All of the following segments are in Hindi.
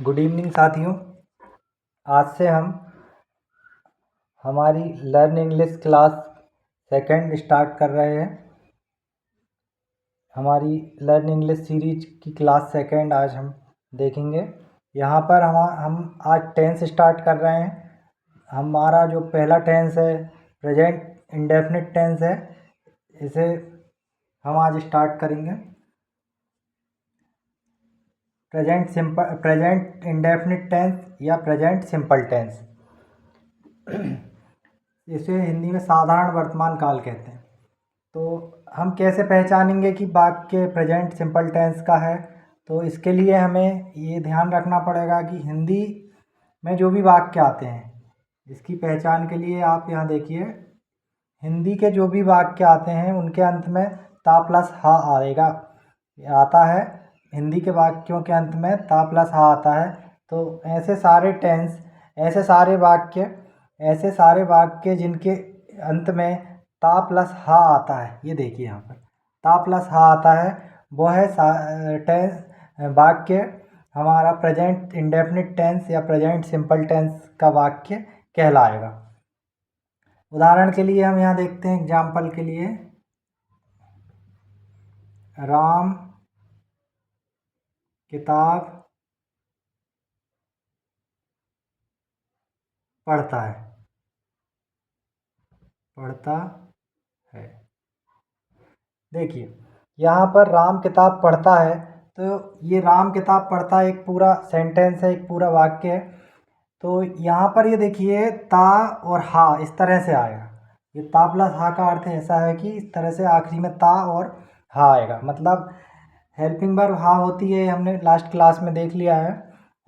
गुड इवनिंग साथियों। आज से हम हमारी learn English class second start कर रहे हैं। हमारी लर्न इंग्लिश सीरीज की क्लास सेकंड आज हम देखेंगे। यहाँ पर हम आज टेंस स्टार्ट कर रहे हैं। हमारा जो पहला टेंस है प्रेजेंट इंडेफिनिट टेंस है, इसे हम आज स्टार्ट करेंगे। प्रेजेंट इंडेफिनिट टेंस या प्रेजेंट सिंपल टेंस, इसे हिंदी में साधारण वर्तमान काल कहते हैं। तो हम कैसे पहचानेंगे कि वाक्य प्रेजेंट सिंपल टेंस का है? तो इसके लिए हमें ये ध्यान रखना पड़ेगा कि हिंदी में जो भी वाक्य आते हैं, इसकी पहचान के लिए आप यहाँ देखिए, हिंदी के जो भी वाक्य आते हैं उनके अंत में ता प्लस हा आएगा, आता है। हिंदी के वाक्यों के अंत में ता प्लस हा आता है। तो ऐसे सारे टेंस, ऐसे सारे वाक्य जिनके अंत में ता प्लस हा आता है, ये देखिए यहाँ पर ता प्लस हा आता है, वो है टेंस वाक्य हमारा प्रेजेंट इंडेफिनिट टेंस या प्रेजेंट सिंपल टेंस का वाक्य कहलाएगा। उदाहरण के लिए हम यहाँ देखते हैं, एग्जाम्पल के लिए, राम किताब पढ़ता है। देखिए यहाँ पर राम किताब पढ़ता है, तो ये राम किताब पढ़ता है एक पूरा सेंटेंस है, एक पूरा वाक्य है। तो यहाँ पर ये देखिए ता और हा इस तरह से आएगा। ये ता प्लस हा का अर्थ ऐसा है कि इस तरह से आखिरी में ता और हा आएगा। मतलब हेल्पिंग वर्ब हा होती है, हमने लास्ट क्लास में देख लिया है।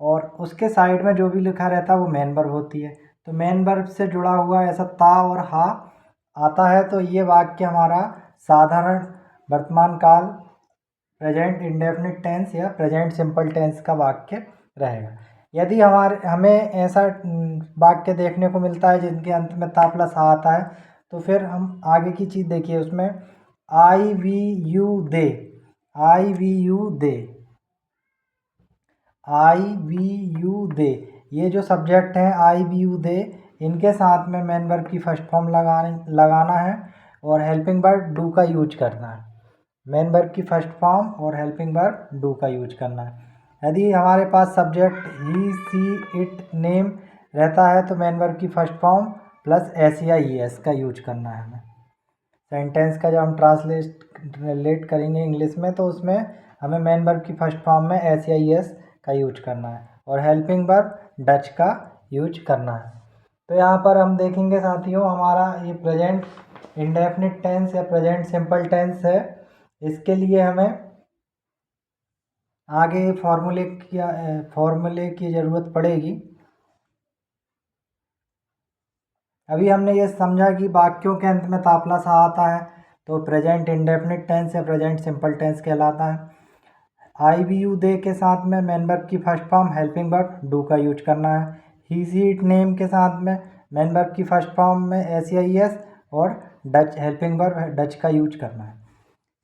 और उसके साइड में जो भी लिखा रहता है वो मेन वर्ब होती है। तो मेन वर्ब से जुड़ा हुआ ऐसा ता और हा आता है, तो ये वाक्य हमारा साधारण वर्तमान काल प्रेजेंट इंडेफिनिट टेंस या प्रेजेंट सिंपल टेंस का वाक्य रहेगा। यदि हमें ऐसा वाक्य देखने को मिलता है जिनके अंत में ता प्लस हा आता है, तो फिर हम आगे की चीज़ देखिए। उसमें I we you they, I we you they, I we you they, ये जो सब्जेक्ट हैं आई वी यू दे, इनके साथ में मेन वर्ब की फर्स्ट फॉर्म लगाना है और हेल्पिंग वर्ब डू का यूज करना है। मेन वर्ब की फर्स्ट फॉर्म और हेल्पिंग वर्ब डू का यूज करना है। यदि हमारे पास subject he see it name रहता है, तो मेन वर्ब की फर्स्ट फॉर्म प्लस एस या ई एस का यूज करना है हमें। सेंटेंस का जब हम ट्रांसलेट करेंगे इंग्लिश में, तो उसमें हमें मेन वर्ब की फर्स्ट फॉर्म में एस या ई एस का यूज करना है और हेल्पिंग वर्ब डच का यूज करना है। तो यहाँ पर हम देखेंगे साथियों, हमारा ये प्रेजेंट इंडेफिनिट टेंस या प्रेजेंट सिंपल टेंस है। इसके लिए हमें आगे फॉर्मूले की ज़रूरत पड़ेगी। अभी हमने ये समझा कि वाक्यों के अंत में ता प्लस हा आता है, तो प्रेजेंट इंडेफिनिट टेंस या प्रेजेंट सिंपल टेंस कहलाता है। आई वी यू दे के साथ में मेन वर्ब की first form helping verb do का यूज करना है। ही सी इट नेम के साथ में मेन वर्ब की फर्स्ट फॉर्म में एस या ई एस और डच हेल्पिंग वर्ब डच का यूज करना है।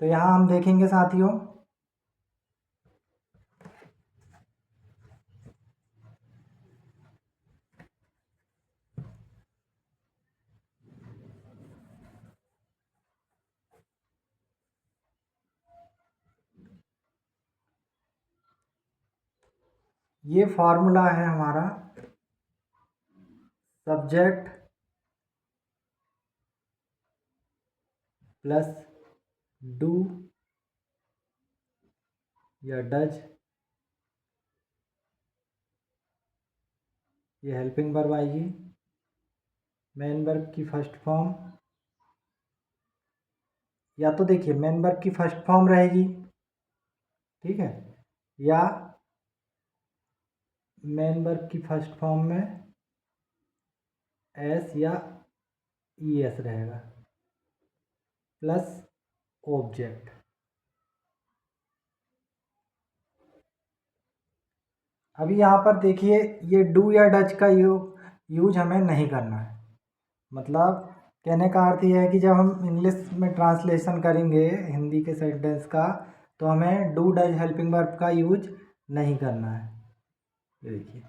तो यहाँ हम देखेंगे साथियों, ये फार्मूला है हमारा सब्जेक्ट प्लस डू या डज, ये हेल्पिंग वर्ब आएगी। मेन वर्ब की फर्स्ट फॉर्म, या तो देखिए मेन वर्ब की फर्स्ट फॉर्म रहेगी, ठीक है, या मेन वर्ब की फर्स्ट फॉर्म में एस या ई एस रहेगा प्लस ऑब्जेक्ट। अभी यहाँ पर देखिए, ये डू या डच का यूज हमें नहीं करना है। मतलब कहने का अर्थ यह है कि जब हम इंग्लिश में ट्रांसलेशन करेंगे हिंदी के सेंटेंस का, तो हमें डू डज हेल्पिंग वर्ब का यूज नहीं करना है। ये देखिए,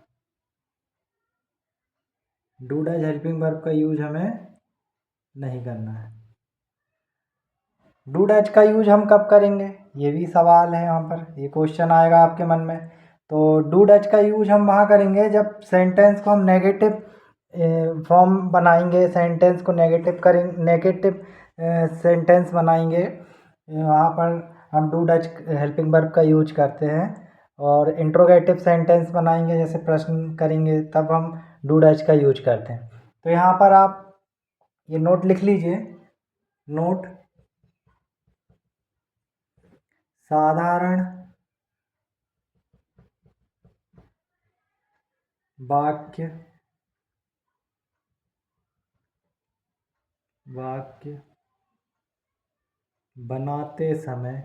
डू डैश हेल्पिंग वर्ब का यूज हमें नहीं करना है। डू डैश का यूज हम कब करेंगे, ये भी सवाल है यहाँ पर, ये क्वेश्चन आएगा आपके मन में। तो डू डैश का यूज हम वहाँ करेंगे जब सेंटेंस को हम नेगेटिव फॉर्म बनाएंगे, सेंटेंस को नेगेटिव करेंगे, नेगेटिव सेंटेंस बनाएंगे, वहाँ पर हम डू डैश हेल्पिंग वर्ब का यूज करते हैं। और इंट्रोगेटिव सेंटेंस बनाएंगे, जैसे प्रश्न करेंगे, तब हम डू डैश का यूज करते हैं। तो यहाँ पर आप ये नोट लिख लीजिए, नोट साधारण वाक्य बनाते समय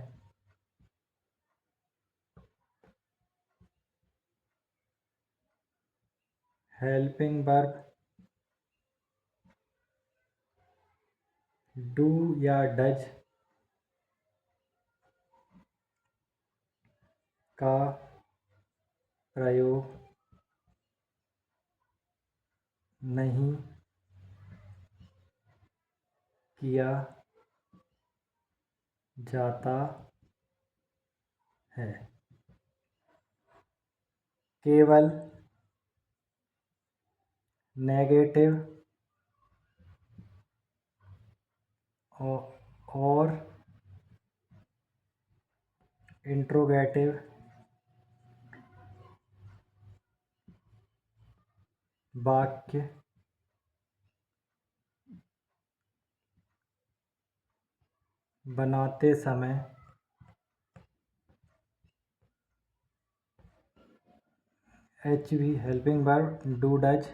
हेल्पिंग वर्ब डू या डज का प्रयोग नहीं किया जाता है, केवल नेगेटिव और इंट्रोगेटिव वाक्य बनाते समय हेल्पिंग वर्ब डू डज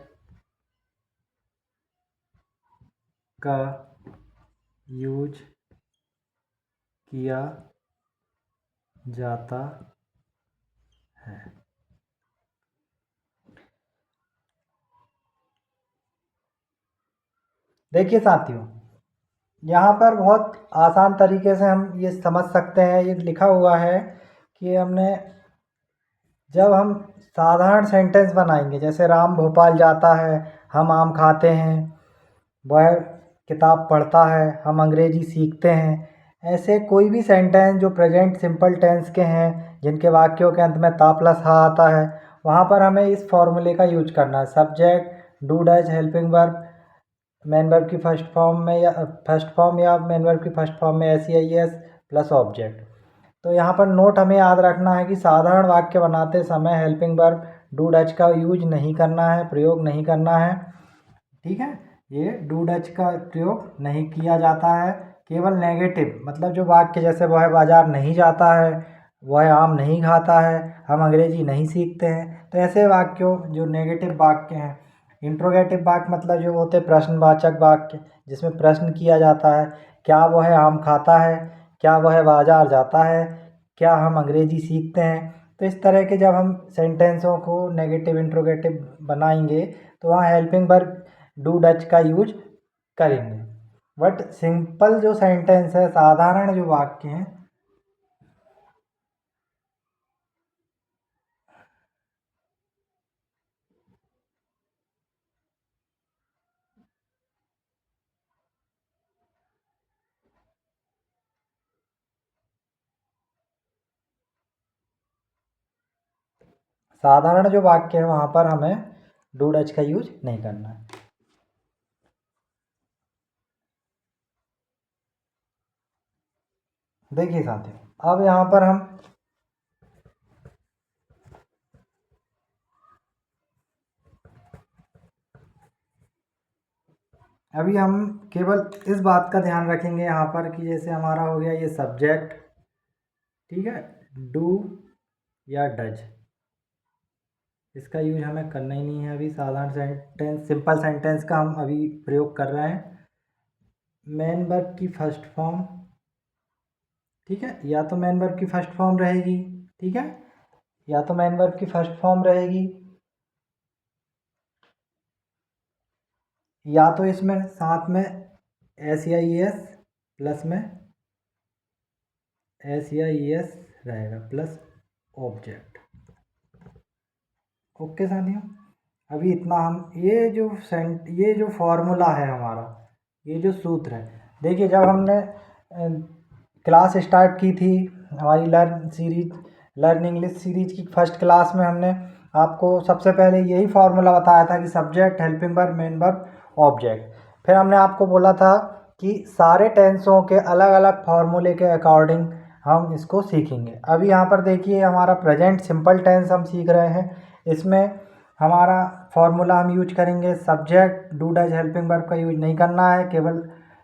का यूज किया जाता है। देखिए साथियों, यहाँ पर बहुत आसान तरीके से हम ये समझ सकते हैं, ये लिखा हुआ है कि हमने जब हम साधारण सेंटेंस बनाएंगे, जैसे राम भोपाल जाता है, हम आम खाते हैं, वह किताब पढ़ता है, हम अंग्रेजी सीखते हैं, ऐसे कोई भी सेंटेंस जो प्रेजेंट सिंपल टेंस के हैं, जिनके वाक्यों के अंत में ता प्लस हा आता है, वहाँ पर हमें इस फॉर्मूले का यूज करना है। Subject do dash helping verb main verb की फर्स्ट फॉर्म में या मेन वर्ब की फर्स्ट फॉर्म में SEIS प्लस ऑब्जेक्ट। तो यहाँ पर नोट हमें याद रखना है कि साधारण वाक्य बनाते समय हेल्पिंग वर्ब डू डैश का यूज नहीं करना है, प्रयोग नहीं करना है। ठीक है, ये डू डच का प्रयोग नहीं किया जाता है। केवल नेगेटिव, मतलब जो वाक्य जैसे वह बाजार नहीं जाता है, वह आम नहीं खाता है, हम अंग्रेजी नहीं सीखते हैं, तो ऐसे वाक्यों जो नेगेटिव वाक्य हैं। इंट्रोगेटिव वाक्य मतलब जो होते हैं प्रश्नवाचक वाक्य, जिसमें प्रश्न किया जाता है, क्या वह आम खाता है, क्या वह बाजार जाता है, क्या हम अंग्रेजी सीखते हैं। तो इस तरह के जब हम सेंटेंसों को नेगेटिव इंट्रोगेटिव बनाएंगे, तो वहाँ हेल्पिंग वर्ब डू डच का यूज करेंगे। बट सिंपल जो सेंटेंस है, साधारण जो वाक्य हैं, साधारण जो वाक्य है वहाँ पर हमें डू डच का यूज नहीं करना है। देखिए साथियों, अब यहाँ पर हम अभी हम केवल इस बात का ध्यान रखेंगे यहाँ पर कि जैसे हमारा हो गया ये सब्जेक्ट, ठीक है, डू या डज, इसका यूज हमें करना ही नहीं है। अभी साधारण सेंटेंस, सिंपल सेंटेंस का हम अभी प्रयोग कर रहे हैं। मेन वर्ब की फर्स्ट फॉर्म, ठीक है, या तो मेन वर्ब की फर्स्ट फॉर्म रहेगी, ठीक है, या तो मेन वर्ब की फर्स्ट फॉर्म रहेगी, या तो इसमें साथ में SEIS प्लस में SEIS रहेगा प्लस ऑब्जेक्ट। ओके साथियों, अभी इतना हम ये जो फॉर्मूला है हमारा, ये जो सूत्र है, देखिए जब हमने क्लास स्टार्ट की थी हमारी लर्न इंग्लिश सीरीज की फर्स्ट क्लास में, हमने आपको सबसे पहले यही फार्मूला बताया था कि subject, helping verb, main verb, object. फिर हमने आपको बोला था कि सारे टेंसों के अलग अलग फार्मूले के अकॉर्डिंग हम इसको सीखेंगे। अभी यहाँ पर देखिए हमारा प्रेजेंट सिंपल टेंस हम सीख रहे हैं। इसमें हमारा फार्मूला हम यूज करेंगे subject, do does, helping verb का यूज नहीं करना है, केवल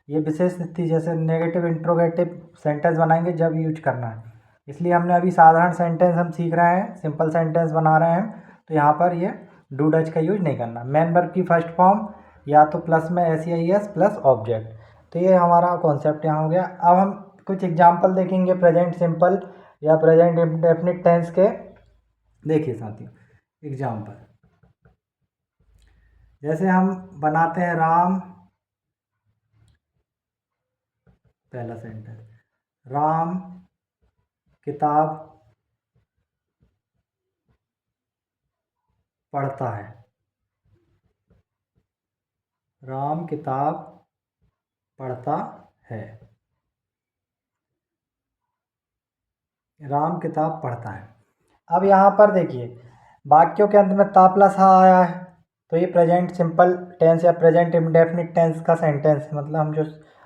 ये विशेष स्थिति जैसे नेगेटिव इंट्रोगेटिव सेंटेंस बनाएंगे जब यूज करना है। इसलिए हमने अभी साधारण सेंटेंस हम सीख रहे हैं, सिंपल सेंटेंस बना रहे हैं, तो यहाँ पर ये डू डज का यूज नहीं करना। मेन वर्ब की फर्स्ट फॉर्म या तो प्लस में SEIS प्लस ऑब्जेक्ट। तो ये हमारा कॉन्सेप्ट यहाँ हो गया। अब हम कुछ एग्जाम्पल देखेंगे प्रेजेंट सिंपल या प्रेजेंट इंडेफिनिट टेंस के। देखिए साथियों एग्जाम्पल, जैसे हम बनाते हैं राम, पहला सेंटेंस, राम किताब पढ़ता है। राम किताब पढ़ता है। राम किताब पढ़ता है। अब यहाँ पर देखिए वाक्यों के अंत में ता प्लस हा आया है, तो ये प्रेजेंट सिंपल टेंस या प्रेजेंट इंडेफिनिट टेंस का सेंटेंस, मतलब हम जो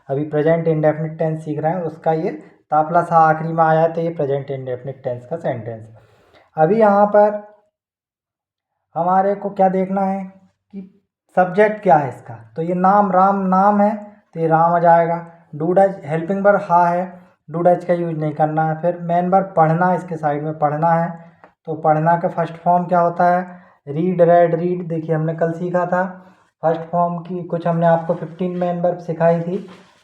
अभी प्रेजेंट इंडेफिनिट टेंस सीख रहे हैं उसका ये ता प्लस हा आखिरी में आया है, तो ये प्रेजेंट इंडेफिनिट टेंस का सेंटेंस। अभी यहाँ पर हमारे को क्या देखना है कि सब्जेक्ट क्या है इसका, तो ये नाम, राम नाम है तो ये राम आ जाएगा। डू डज, हेल्पिंग वर्ब हा है, डू डज का यूज नहीं करना है। फिर मेन वर्ब पढ़ना, इसके साइड में पढ़ना है, तो पढ़ना का फर्स्ट फॉर्म क्या होता है, रीड, रेड, रीड। देखिए हमने कल सीखा था फर्स्ट फॉर्म की, कुछ हमने आपको 15 मेन वर्ब सिखाई थी,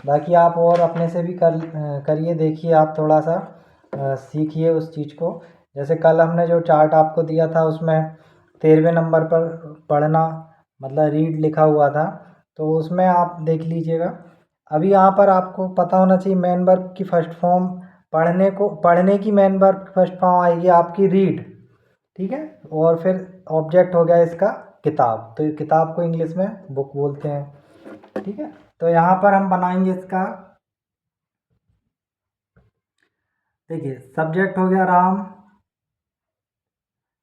बाकी आप और अपने से भी करिए, देखिए आप थोड़ा सा सीखिए उस चीज़ को। जैसे कल हमने जो चार्ट आपको दिया था उसमें 13वें नंबर पर पढ़ना मतलब रीड लिखा हुआ था, तो उसमें आप देख लीजिएगा। अभी यहाँ पर आपको पता होना चाहिए मेन वर्ब की फर्स्ट फॉर्म, पढ़ने की मेन वर्ब की फर्स्ट फॉर्म आएगी आपकी रीड, ठीक है। और फिर ऑब्जेक्ट हो गया इसका किताब, तो ये किताब को इंग्लिश में बुक बोलते हैं, ठीक है। तो यहाँ पर हम बनाएंगे इसका, देखिए सब्जेक्ट हो गया Ram,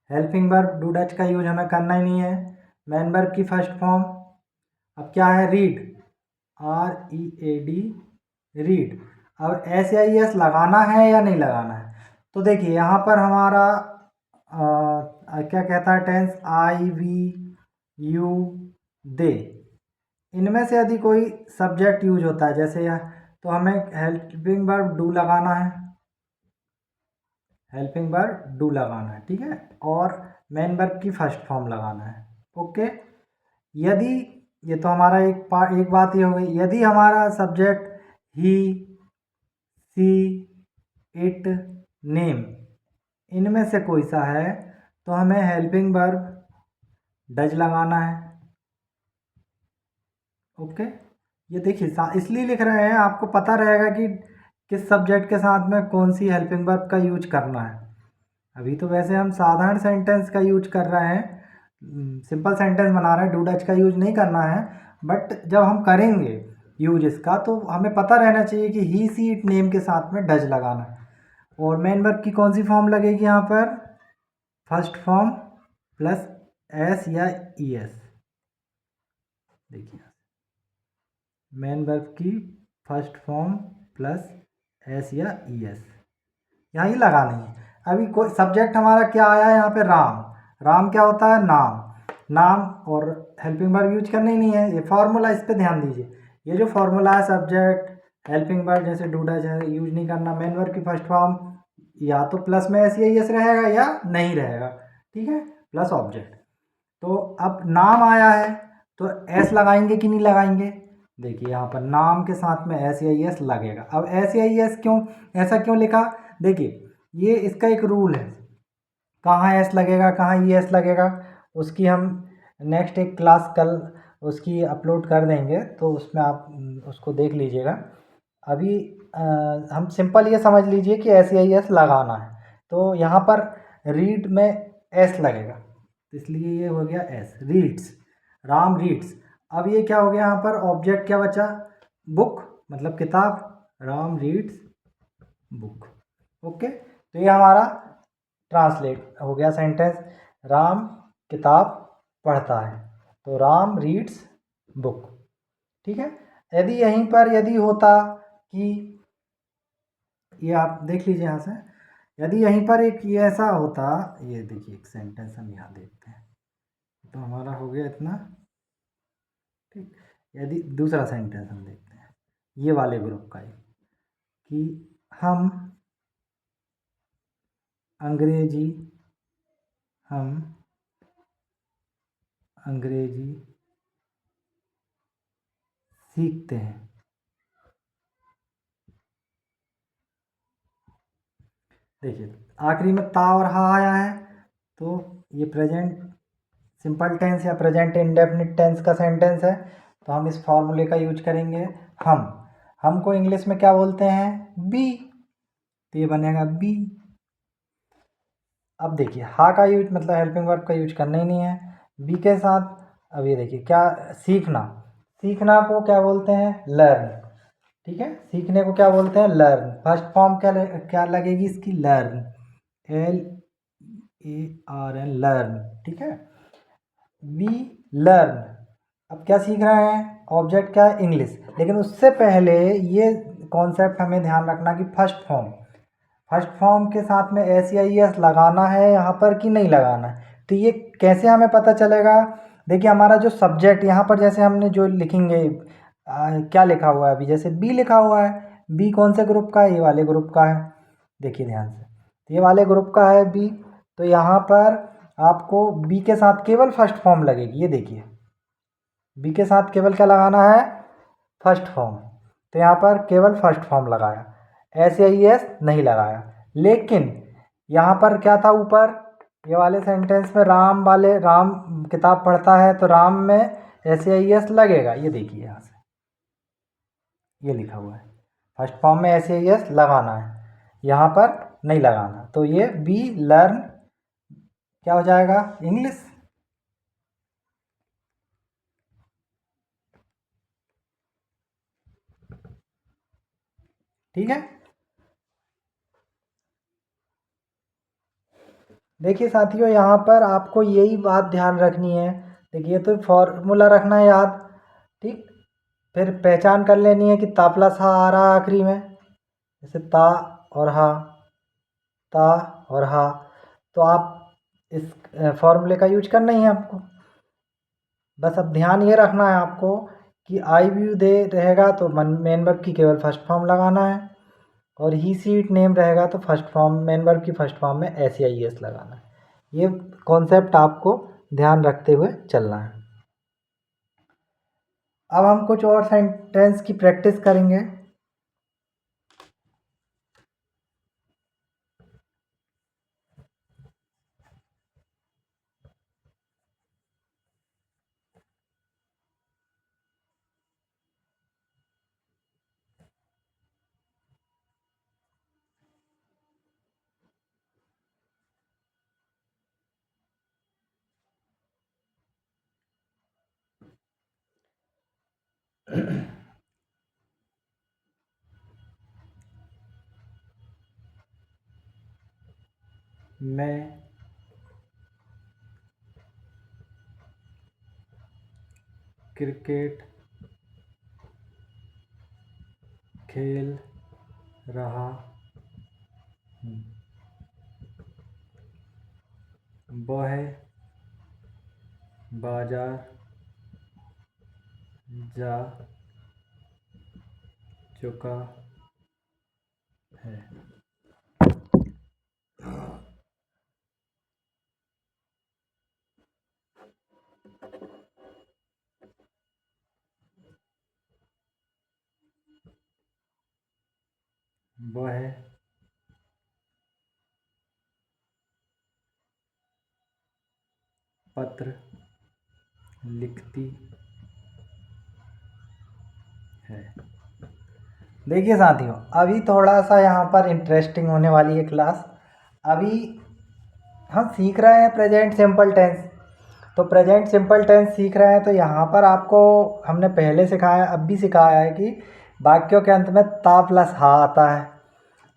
helping verb do Dutch का यूज हमें करना ही नहीं है, मेन वर्ब की फर्स्ट फॉर्म अब क्या है, रीड, READ, रीड। अब SEIS लगाना है या नहीं लगाना है, तो देखिए यहाँ पर हमारा क्या कहता है tense, I, we, you, they, इनमें से यदि कोई सब्जेक्ट यूज होता है जैसे यहाँ, तो हमें हेल्पिंग वर्ब डू लगाना है, हेल्पिंग वर्ब डू लगाना है, ठीक है, और मेन वर्ब की फर्स्ट फॉर्म लगाना है, ओके। यदि ये तो हमारा एक बात ये हो गई, यदि हमारा सब्जेक्ट ही, सी, इट, नेम, इनमें से कोई सा है तो हमें हेल्पिंग वर्ब डज लगाना है, ओके। ये देखिए इसलिए लिख रहे हैं, आपको पता रहेगा कि किस सब्जेक्ट के साथ में कौन सी हेल्पिंग वर्ब का यूज करना है। अभी तो वैसे हम साधारण सेंटेंस का यूज कर रहे हैं, सिंपल सेंटेंस बना रहे हैं, डू डच का यूज नहीं करना है, बट जब हम करेंगे यूज इसका तो हमें पता रहना चाहिए कि ही, सी, इट, नेम के साथ में डज लगाना है। और मेन वर्ब की कौन सी फॉर्म लगेगी यहाँ पर, फर्स्ट फॉर्म प्लस S या ES। देखिए मेन वर्ब की फर्स्ट फॉर्म प्लस S या ES यहाँ ही लगानी है। अभी कोई सब्जेक्ट हमारा क्या आया है यहाँ पे, राम, राम क्या होता है, नाम, नाम, और हेल्पिंग वर्ब यूज करना ही नहीं है, ये फार्मूला, इस पे ध्यान दीजिए। ये जो फार्मूला है सब्जेक्ट हेल्पिंग वर्ब जैसे डू डज है यूज नहीं करना, मेन वर्ब की फर्स्ट फॉर्म या तो प्लस में SEIS रहेगा या नहीं रहेगा, ठीक है, प्लस ऑब्जेक्ट। तो अब नाम आया है तो S लगाएंगे कि नहीं लगाएंगे, देखिए यहाँ पर नाम के साथ में SEIS लगेगा। अब SEIS क्यों, ऐसा क्यों लिखा, देखिए ये इसका एक रूल है, कहाँ S लगेगा कहाँ ES लगेगा, उसकी हम नेक्स्ट एक क्लास कल उसकी अपलोड कर देंगे, तो उसमें आप उसको देख लीजिएगा। अभी हम सिंपल ये समझ लीजिए कि SEIS लगाना है, तो यहाँ पर रीड में S लगेगा, तो इसलिए ये हो गया एस, रीड्स, राम रीड्स। अब ये क्या हो गया, यहाँ पर ऑब्जेक्ट क्या बचा, बुक, मतलब किताब, राम रीड्स बुक। ओके, तो ये हमारा ट्रांसलेट हो गया सेंटेंस, राम किताब पढ़ता है, तो राम रीड्स बुक। ठीक है। यदि यहीं पर यदि होता कि, ये आप देख लीजिए यहाँ से, यदि यहीं पर एक ये ऐसा होता, ये देखिए एक सेंटेंस हम यहाँ देखते हैं, तो हमारा हो गया इतना। ठीक, यदि दूसरा सेंटेंस हम देखते हैं ये वाले ग्रुप का ही, कि हम अंग्रेजी सीखते हैं। देखिए आखिरी में ता और हा आया है, तो ये प्रेजेंट सिंपल टेंस या प्रेजेंट इंडेफिनिट टेंस का सेंटेंस है, तो हम इस फॉर्मूले का यूज करेंगे। हम को इंग्लिश में क्या बोलते हैं, बी, तो ये बनेगा बी। अब देखिए हा का यूज मतलब हेल्पिंग वर्ब का यूज करना ही नहीं है बी के साथ। अब ये देखिए क्या, सीखना को क्या बोलते हैं, लर्न। ठीक है, सीखने को क्या बोलते हैं, लर्न। फर्स्ट फॉर्म क्या लगेगी इसकी, लर्न, LEARN, लर्न। ठीक है, वी लर्न। अब क्या सीख रहे हैं, ऑब्जेक्ट क्या है, इंग्लिश। लेकिन उससे पहले ये कॉन्सेप्ट हमें ध्यान रखना कि फर्स्ट फॉर्म के साथ में SEIS लगाना है यहाँ पर कि नहीं लगाना है। तो ये कैसे हमें पता चलेगा, देखिए हमारा जो सब्जेक्ट यहाँ पर जैसे हमने जो लिखेंगे, क्या लिखा हुआ है अभी, जैसे बी लिखा हुआ है, बी कौन से ग्रुप का है, ये वाले ग्रुप का है। देखिए ध्यान से, ये वाले ग्रुप का है बी, तो यहाँ पर आपको बी के साथ केवल फर्स्ट फॉर्म लगेगी। ये देखिए बी के साथ केवल क्या लगाना है, फर्स्ट फॉर्म। तो यहाँ पर केवल फर्स्ट फॉर्म लगाया, SEIS नहीं लगाया। लेकिन यहाँ पर क्या था, ऊपर ये वाले सेंटेंस में राम किताब पढ़ता है, तो राम में SEIS लगेगा। ये देखिए यहाँ से ये लिखा हुआ है, फर्स्ट फॉर्म में SEIS लगाना है, यहाँ पर नहीं लगाना। तो ये बी लर्न क्या हो जाएगा, इंग्लिश। ठीक है, देखिए साथियों यहाँ पर आपको यही बात ध्यान रखनी है। देखिए तो फॉर्मूला रखना है याद। ठीक, फिर पहचान कर लेनी है कि ता प्लस हा आ रहा है आखिरी में, जैसे ता और हा, ता और हा। तो आप इस फॉर्मूले का यूज करना ही है आपको। बस अब ध्यान ये रखना है आपको कि आई व्यू दे रहेगा तो मेन वर्ब की केवल फर्स्ट फॉर्म लगाना है, और ही सीट नेम रहेगा तो फर्स्ट फॉर्म, मेन वर्ब की फर्स्ट फॉर्म में SEIS लगाना है। ये कॉन्सेप्ट आपको ध्यान रखते हुए चलना है। अब हम कुछ और सेंटेंस की प्रैक्टिस करेंगे। मैं क्रिकेट खेल रहा हूँ, वह बाजार जा चुका है। वह पत्र लिखती है। देखिए साथियों, अभी थोड़ा सा यहाँ पर इंटरेस्टिंग होने वाली है क्लास। अभी हम सीख रहे हैं प्रेजेंट सिंपल टेंस, तो प्रेजेंट सिंपल टेंस सीख रहे हैं, तो यहाँ पर आपको हमने पहले सिखाया, अब भी सिखाया है कि वाक्यों के अंत में ता प्लस हा आता है।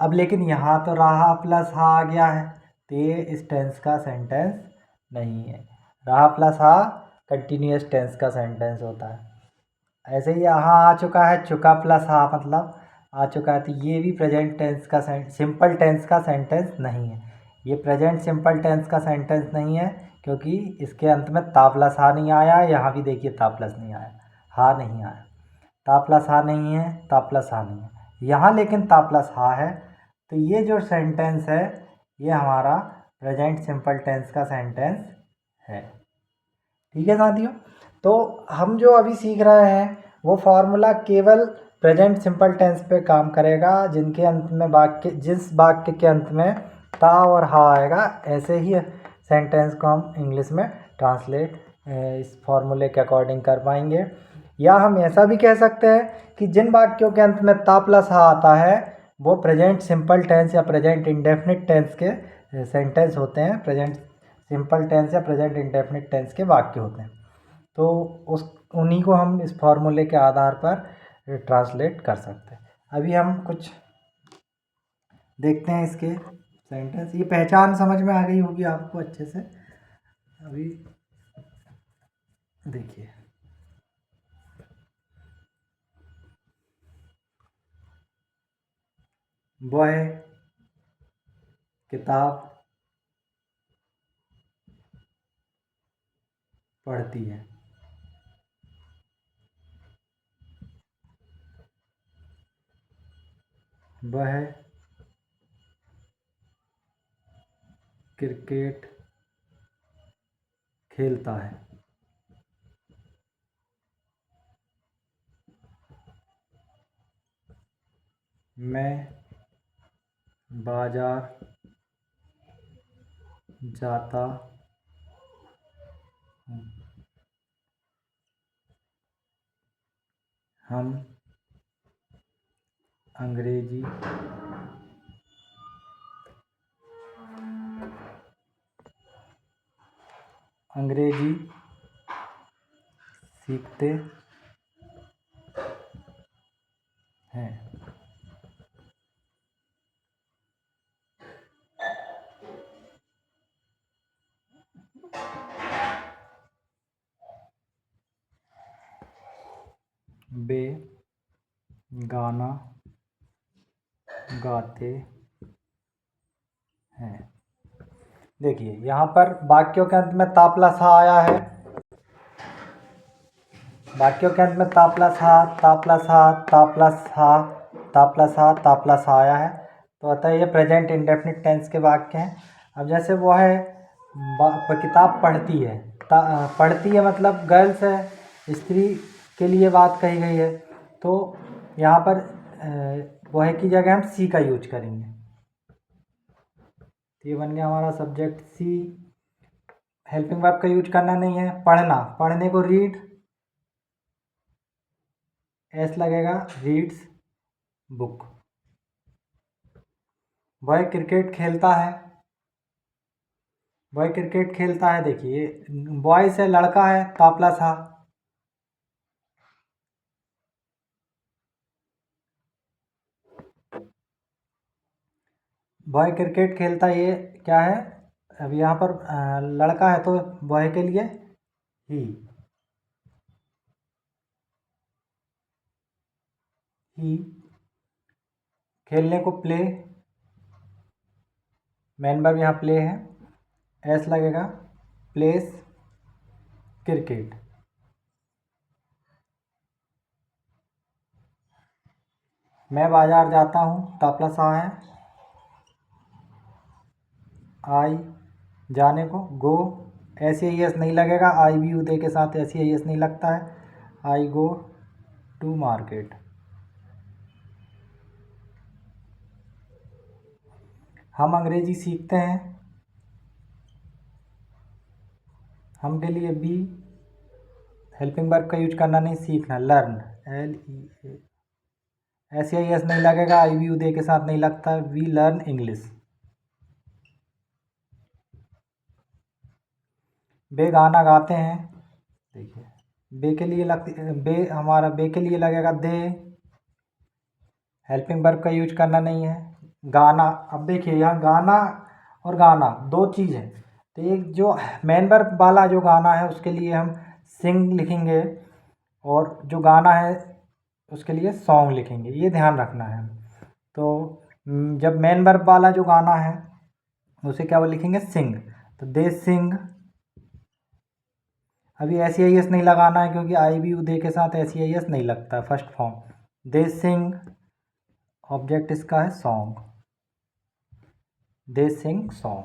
अब लेकिन यहाँ तो रहा प्लस हा आ गया है, तो ये इस टेंस का सेंटेंस नहीं है। रहा प्लस हा कंटिन्यूअस टेंस का सेंटेंस होता है। ऐसे ही यहाँ आ चुका है चुका प्लस हा, मतलब आ चुका है, तो ये भी प्रेजेंट टेंस का सिंपल टेंस का सेंटेंस नहीं है। ये प्रेजेंट सिंपल टेंस का सेंटेंस नहीं है, क्योंकि इसके अंत में ता प्लस हा नहीं आया। यहाँ भी देखिए ता प्लस नहीं आया, हा नहीं आया, ता प्लस हा नहीं है, ता प्लस हा नहीं है। यहाँ लेकिन ता प्लस हा है, तो ये जो सेंटेंस है ये हमारा प्रेजेंट सिंपल टेंस का सेंटेंस है। ठीक है साथियों, तो हम जो अभी सीख रहे हैं वो फार्मूला केवल प्रेजेंट सिंपल टेंस पे काम करेगा, जिनके अंत में जिस वाक्य के अंत में ता और हा आएगा, ऐसे ही सेंटेंस को हम इंग्लिश में ट्रांसलेट इस फार्मूले के अकॉर्डिंग कर पाएंगे। या हम ऐसा भी कह सकते हैं कि जिन वाक्यों के अंत में ता प्लस हा आता है वो प्रेजेंट सिंपल टेंस या प्रेजेंट इंडेफिनिट टेंस के सेंटेंस होते हैं, प्रेजेंट सिंपल टेंस या प्रेजेंट इंडेफिनिट टेंस के वाक्य होते हैं। तो उन्हीं को हम इस फॉर्मूले के आधार पर ट्रांसलेट कर सकते हैं। अभी हम कुछ देखते हैं इसके सेंटेंस। ये पहचान समझ में आ गई होगी आपको अच्छे से। अभी देखिए, वह किताब पढ़ती है। वह क्रिकेट खेलता है। मैं बाजार जाता हूँ। हम अंग्रेजी सीखते हैं। वे गाना गाते हैं। देखिए यहाँ पर वाक्यों के अंत में ता प्लस हा आया है। वाक्यों के अंत में ता प्लस हा, ता प्लस हा, ता प्लस हा, ता प्लस हा, ता प्लस हा आया है, तो अतः ये प्रेजेंट इंडेफिनिट टेंस के वाक्य हैं। अब जैसे वो है किताब पढ़ती है, पढ़ती है मतलब गर्ल्स है, स्त्री के लिए बात कही गई है, तो यहाँ पर वह की जगह हम सी का यूज करेंगे। तो ये बन गया हमारा सब्जेक्ट सी। हेल्पिंग वर्ब का यूज करना नहीं है। पढ़ना, पढ़ने को रीड, एस लगेगा, रीड्स बुक। वह क्रिकेट खेलता है। वह क्रिकेट खेलता है, देखिए बॉयज है, लड़का है, ता प्लस हा। बॉय क्रिकेट खेलता है, ये क्या है, अब यहाँ पर लड़का है तो बॉय के लिए ही। खेलने को प्ले, मेन वर्ब यहाँ प्ले है, एस लगेगा, प्लेस क्रिकेट। मैं बाजार जाता हूँ, ता प्लस हा है, आई जाने को, गो, एस ए एस नहीं लगेगा, आई बी यू दे के साथ एस ए एस नहीं लगता है, आई गो टू मार्केट। हम अंग्रेजी सीखते हैं, हम के लिए बी, हेल्पिंग वर्ब का यूज करना नहीं, सीखना, learn, L E, S A S नहीं लगेगा, आई बी यू दे के साथ नहीं लगता है, वी लर्न इंग्लिश। बे गाना गाते हैं। देखिए बे के लिए बे के लिए लगेगा दे, हेल्पिंग वर्ब का यूज करना नहीं है। गाना, अब देखिए यहाँ गाना और गाना दो चीज़ है। तो एक जो मेन वर्ब वाला जो गाना है उसके लिए हम सिंग लिखेंगे, और जो गाना है उसके लिए सॉन्ग लिखेंगे, ये ध्यान रखना है। तो जब मेन वर्ब वाला जो गाना है उसे क्या वो लिखेंगे, सिंग। तो दे सिंग। अभी SEIS नहीं लगाना है क्योंकि आई बी यू दे के साथ SEIS नहीं लगता, फर्स्ट फॉर्म। दे सिंग, ऑब्जेक्ट इसका है सॉन्ग, दे सिंग सॉन्ग।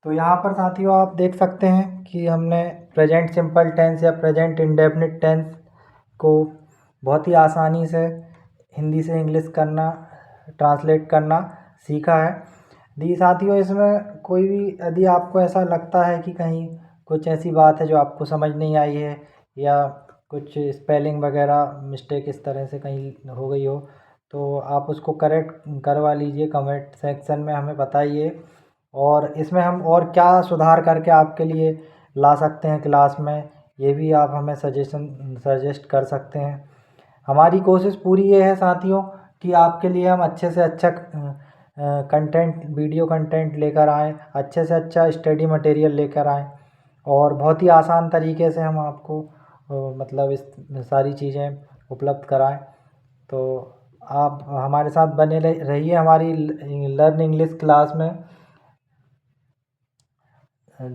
तो यहाँ पर साथियों आप देख सकते हैं कि हमने प्रेजेंट सिंपल टेंस या प्रेजेंट इंडेफिनिट टेंस को बहुत ही आसानी से हिंदी से इंग्लिश करना, ट्रांसलेट करना सीखा है। दी साथियों, इसमें कोई भी यदि आपको ऐसा लगता है कि कहीं कुछ ऐसी बात है जो आपको समझ नहीं आई है, या कुछ स्पेलिंग वगैरह मिस्टेक इस तरह से कहीं हो गई हो, तो आप उसको करेक्ट करवा लीजिए, कमेंट सेक्शन में हमें बताइए। और इसमें हम और क्या सुधार करके आपके लिए ला सकते हैं क्लास में, ये भी आप हमें सजेस्ट कर सकते हैं। हमारी कोशिश पूरी ये है साथियों कि आपके लिए हम अच्छे से अच्छा कंटेंट, वीडियो कंटेंट लेकर आएँ, अच्छे से अच्छा स्टडी मटेरियल लेकर आएँ, और बहुत ही आसान तरीके से हम आपको मतलब इस सारी चीज़ें उपलब्ध कराएँ। तो आप हमारे साथ बने रहिए हमारी लर्न इंग्लिश क्लास में।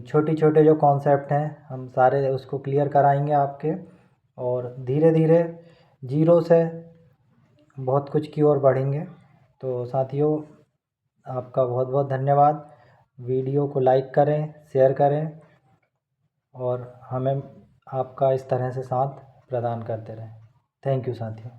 छोटे छोटे जो कॉन्सेप्ट हैं हम सारे उसको क्लियर कराएंगे आपके, और धीरे धीरे जीरो से बहुत कुछ की ओर बढ़ेंगे। तो साथियों, आपका बहुत बहुत धन्यवाद। वीडियो को लाइक करें, शेयर करें, और हमें आपका इस तरह से साथ प्रदान करते रहें। थैंक यू साथियों।